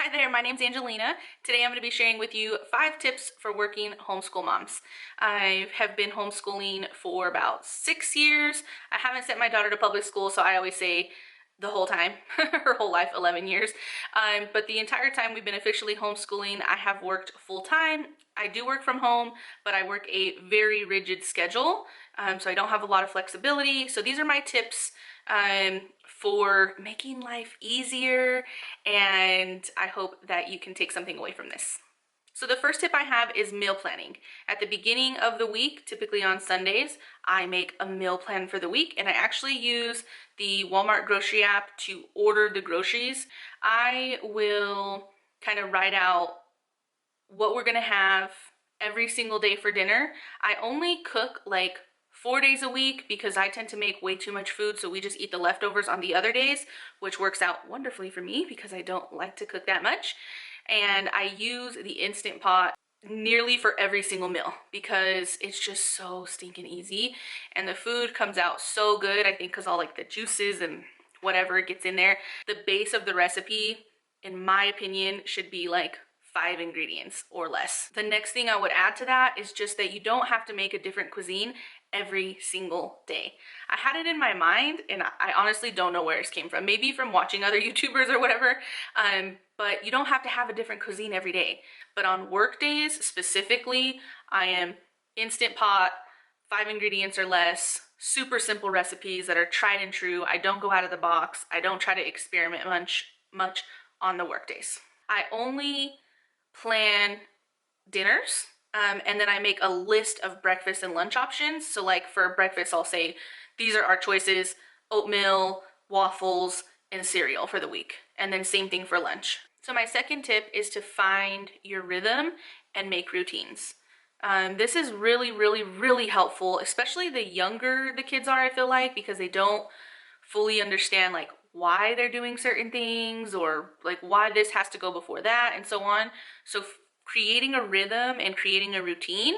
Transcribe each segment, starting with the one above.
Hi there, my name's Angelina. Today I'm going to be sharing with you 5 tips for working homeschool moms. I have been homeschooling for about 6 years. I haven't sent my daughter to public school, so I always say the whole time, her whole life, 11 years. But the entire time we've been officially homeschooling, I have worked full time. I do work from home, but I work a very rigid schedule, so I don't have a lot of flexibility. So these are my tips for making life easier, and I hope that you can take something away from this. So the first tip I have is meal planning. At the beginning of the week, typically on Sundays, I make a meal plan for the week, and I actually use the Walmart grocery app to order the groceries. I will kind of write out what we're gonna have every single day for dinner. I only cook like 4 days a week because I tend to make way too much food, so we just eat the leftovers on the other days, which works out wonderfully for me because I don't like to cook that much. And I use the Instant Pot nearly for every single meal because it's just so stinking easy, and the food comes out so good, I think, because all like the juices and whatever gets in there. The base of the recipe, in my opinion, should be like 5 ingredients or less. The next thing I would add to that is just that you don't have to make a different cuisine every single day. I had it in my mind, and I honestly don't know where it came from. Maybe from watching other YouTubers or whatever, but you don't have to have a different cuisine every day. But on work days specifically, I am Instant Pot, 5 ingredients or less, super simple recipes that are tried and true. I don't go out of the box. I don't try to experiment much on the work days. I only plan dinners, and then I make a list of breakfast and lunch options. So like for breakfast, I'll say, these are our choices: oatmeal, waffles, and cereal for the week. And then same thing for lunch. So my second tip is to find your rhythm and make routines. This is really helpful, especially the younger the kids are, I feel like, because they don't fully understand like why they're doing certain things, or like why this has to go before that, and so on. So creating a rhythm and creating a routine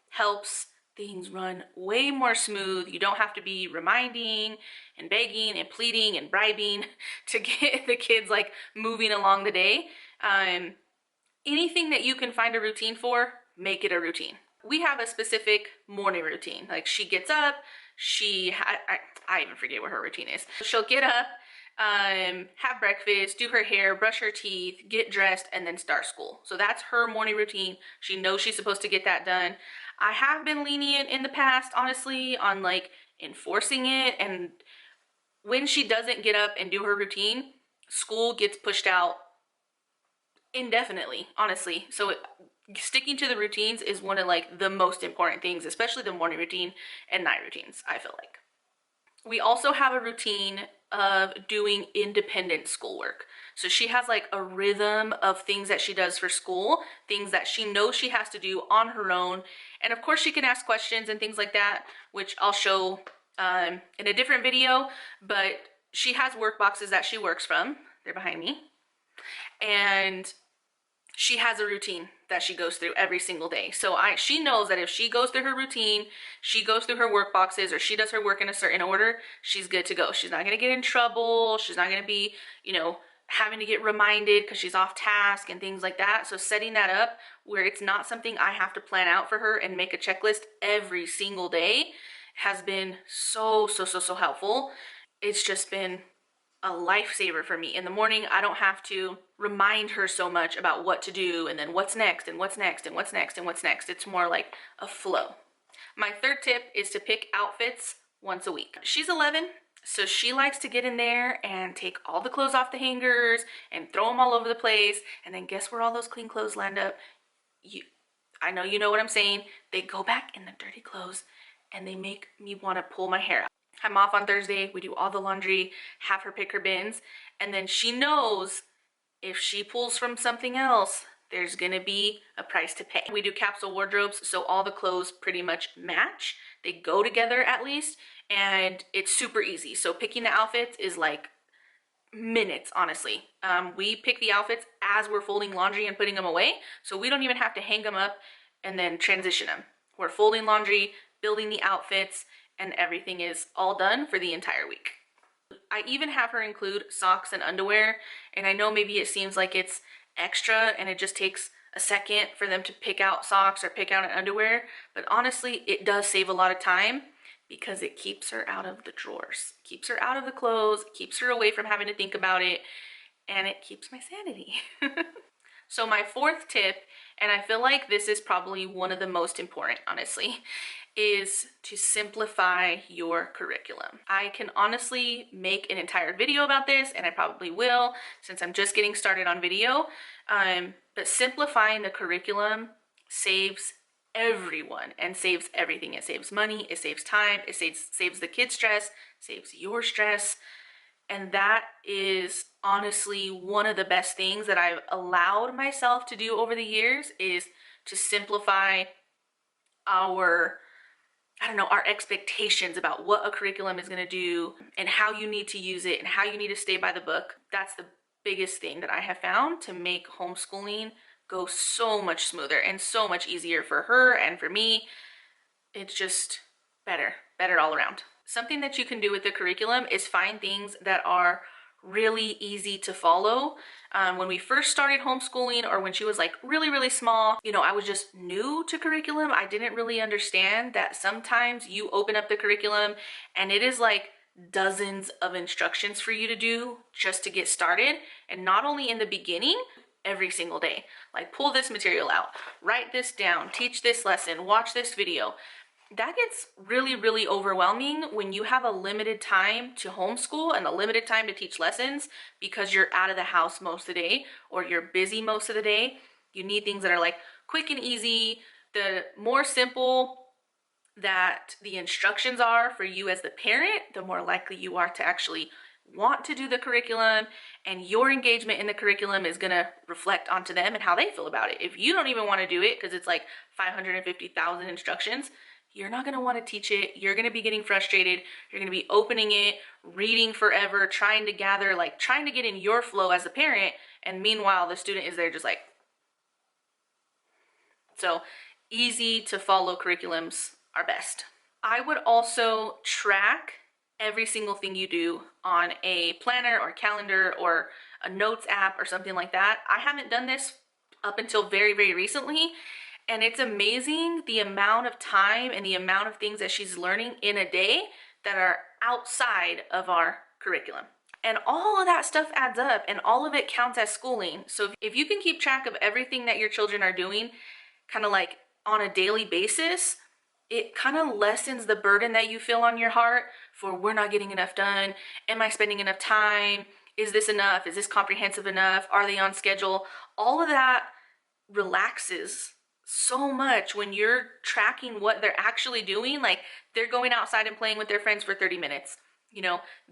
helps things run way more smooth. You don't have to be reminding and begging and pleading and bribing to get the kids like moving along the day. Anything that you can find a routine for, make it a routine. We have a specific morning routine. Like she gets up, I even forget what her routine is. She'll get up, have breakfast, do her hair, brush her teeth, get dressed, and then start school. So that's her morning routine. She knows she's supposed to get that done. I have been lenient in the past, honestly, on like enforcing it, and when she doesn't get up and do her routine, school gets pushed out indefinitely, honestly. So sticking to the routines is one of like the most important things, especially the morning routine and night routines, I feel like. We also have a routine of doing independent schoolwork. So she has like a rhythm of things that she does for school, things that she knows she has to do on her own. And of course she can ask questions and things like that, which I'll show in a different video, but she has work boxes that she works from. They're behind me. And she has a routine that she goes through every single day. So she knows that if she goes through her routine, she goes through her work boxes, or she does her work in a certain order, she's good to go. She's not going to get in trouble. She's not going to be, having to get reminded because she's off task and things like that. So setting that up where it's not something I have to plan out for her and make a checklist every single day has been so helpful. It's just been a lifesaver for me. In the morning, I don't have to remind her so much about what to do and then what's next and what's next and what's next and what's next. It's more like a flow. My third tip is to pick outfits once a week. She's 11, so she likes to get in there and take all the clothes off the hangers and throw them all over the place. And then guess where all those clean clothes land up? I know you know what I'm saying. They go back in the dirty clothes and they make me want to pull my hair out. I'm off on Thursday, we do all the laundry, have her pick her bins, and then she knows if she pulls from something else, there's gonna be a price to pay. We do capsule wardrobes, so all the clothes pretty much match. They go together at least, and it's super easy. So picking the outfits is like minutes, honestly. We pick the outfits as we're folding laundry and putting them away, so we don't even have to hang them up and then transition them. We're folding laundry, building the outfits, and everything is all done for the entire week. I even have her include socks and underwear, and I know maybe it seems like it's extra and it just takes a second for them to pick out socks or pick out an underwear. But honestly, it does save a lot of time because it keeps her out of the drawers, keeps her out of the clothes, keeps her away from having to think about it, and it keeps my sanity. So my fourth tip, and I feel like this is probably one of the most important, honestly, is to simplify your curriculum. I can honestly make an entire video about this, and I probably will since I'm just getting started on video. But simplifying the curriculum saves everyone and saves everything. It saves money, it saves time, it saves the kids stress, saves your stress. And that is honestly one of the best things that I've allowed myself to do over the years, is to simplify our our expectations about what a curriculum is going to do and how you need to use it and how you need to stay by the book. That's the biggest thing that I have found to make homeschooling go so much smoother and so much easier for her and for me. It's just better all around. Something that you can do with the curriculum is find things that are really easy to follow. When we first started homeschooling, or when she was like really small, I was just new to curriculum. I didn't really understand that sometimes you open up the curriculum and it is like dozens of instructions for you to do just to get started. And not only in the beginning, every single day. Like, pull this material out, write this down, teach this lesson, watch this video. That gets really overwhelming when you have a limited time to homeschool and a limited time to teach lessons because you're out of the house most of the day or you're busy most of the day. You need things that are like quick and easy. The more simple that the instructions are for you as the parent, the more likely you are to actually want to do the curriculum, and your engagement in the curriculum is going to reflect onto them and how they feel about it. If you don't even want to do it because it's like 550,000 instructions, you're not going to want to teach it. You're going to be getting frustrated. You're going to be opening it, reading forever, trying to gather, like trying to get in your flow as a parent. And meanwhile, the student is there just like. So easy to follow curriculums are best. I would also track every single thing you do on a planner or calendar or a notes app or something like that. I haven't done this up until very recently. And it's amazing the amount of time and the amount of things that she's learning in a day that are outside of our curriculum. And all of that stuff adds up and all of it counts as schooling. So if you can keep track of everything that your children are doing kind of like on a daily basis, it kind of lessens the burden that you feel on your heart for, we're not getting enough done. Am I spending enough time? Is this enough? Is this comprehensive enough? Are they on schedule? All of that relaxes so much when you're tracking what they're actually doing. Like, they're going outside and playing with their friends for 30 minutes.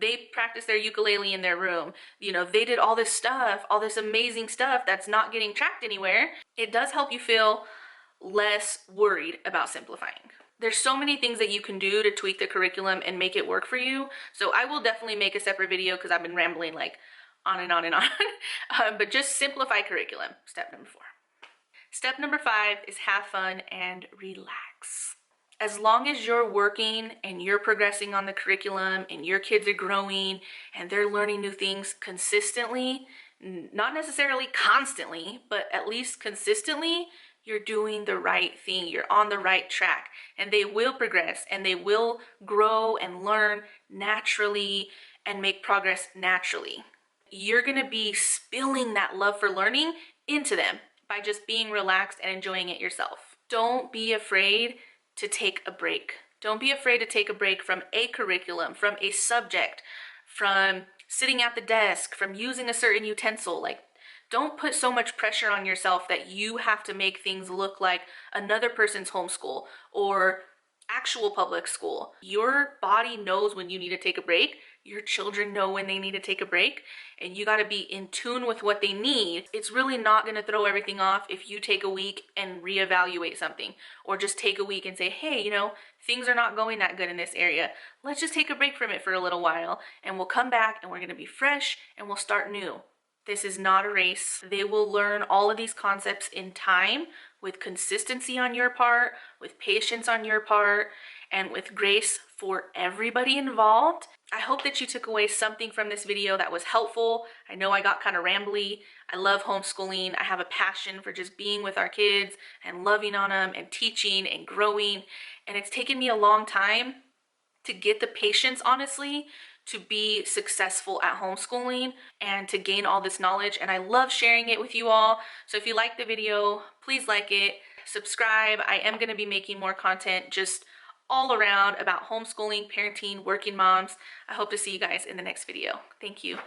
They practice their ukulele in their room. They did all this stuff, all this amazing stuff that's not getting tracked anywhere. It does help you feel less worried about simplifying. There's so many things that you can do to tweak the curriculum and make it work for you. So I will definitely make a separate video because I've been rambling like on and on and on. But just simplify curriculum, step number 4. Step number 5 is have fun and relax. As long as you're working and you're progressing on the curriculum and your kids are growing and they're learning new things consistently, not necessarily constantly, but at least consistently, you're doing the right thing. You're on the right track, and they will progress and they will grow and learn naturally and make progress naturally. You're going to be spilling that love for learning into them by just being relaxed and enjoying it yourself. Don't be afraid to take a break. Don't be afraid to take a break from a curriculum, from a subject, from sitting at the desk, from using a certain utensil. Like, don't put so much pressure on yourself that you have to make things look like another person's homeschool or actual public school. Your body knows when you need to take a break. Your children know when they need to take a break, and you got to be in tune with what they need. It's really not going to throw everything off if you take a week and reevaluate something, or just take a week and say, hey, things are not going that good in this area. Let's just take a break from it for a little while, and we'll come back and we're going to be fresh and we'll start new. This is not a race. They will learn all of these concepts in time with consistency on your part, with patience on your part, and with grace for everybody involved. I hope that you took away something from this video that was helpful. I know I got kind of rambly. I love homeschooling. I have a passion for just being with our kids and loving on them and teaching and growing. And it's taken me a long time to get the patience, honestly, to be successful at homeschooling and to gain all this knowledge. And I love sharing it with you all. So if you like the video, please like it, subscribe. I am going to be making more content just all around about homeschooling, parenting, working moms. I hope to see you guys in the next video. Thank you.